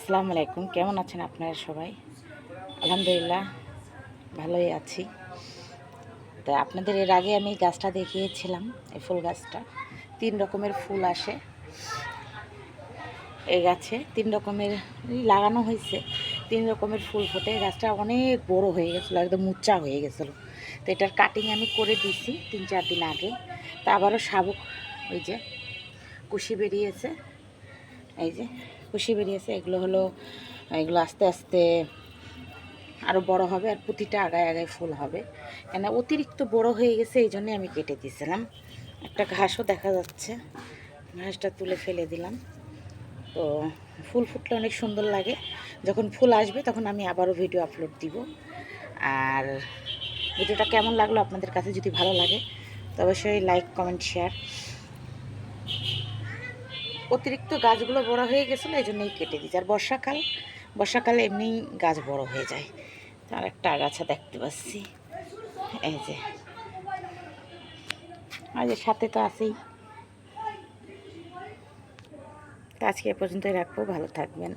আসসালামু আলাইকুম। কেমন আছেন আপনারা সবাই? আলহামদুলিল্লাহ ভালোই আছি। তো আপনাদের এর আগে আমি এই গাছটা দেখিয়েছিলাম, এই ফুল গাছটা। ৩ রকমের ফুল আসে এই গাছে, ৩ রকমের লাগানো হয়েছে। ৩ রকমের ফুল ফোটে। গাছটা অনেক বড় হয়ে গেছিলো, একদম উঁচা হয়ে গেছিলো। তো এটার কাটিং আমি করে দিছি ৩-৪ দিন আগে। তা আবারও শাবক, ওই যে কুশি বেরিয়েছে, এই যে কুশি বেরিয়েছে। এগুলো আস্তে আস্তে আরও বড় হবে, আর প্রতিটা আগায় আগায় ফুল হবে। কেন অতিরিক্ত বড় হয়ে গেছে, এই জন্যে আমি কেটে দিয়েছিলাম। একটা ঘাসও দেখা যাচ্ছে, ঘাসটা তুলে ফেলে দিলাম। তো ফুল ফুটলে অনেক সুন্দর লাগে। যখন ফুল আসবে তখন আমি আবারও ভিডিও আপলোড দিব। আর ভিডিওটা কেমন লাগলো আপনাদের কাছে, যদি ভালো লাগে তো অবশ্যই লাইক, কমেন্ট, শেয়ার। অতিরিক্ত গাছগুলো বড় হয়ে গেছিলো, এই জন্যই কেটে দিচ্ছি। আর বর্ষাকালে এমনি গাছ বড় হয়ে যায়। তো আর একটা আগাছা দেখতে পাচ্ছি, এই যে সাথে তো আছেই। তো আজকে এ পর্যন্তই রাখবো, ভালো থাকবেন।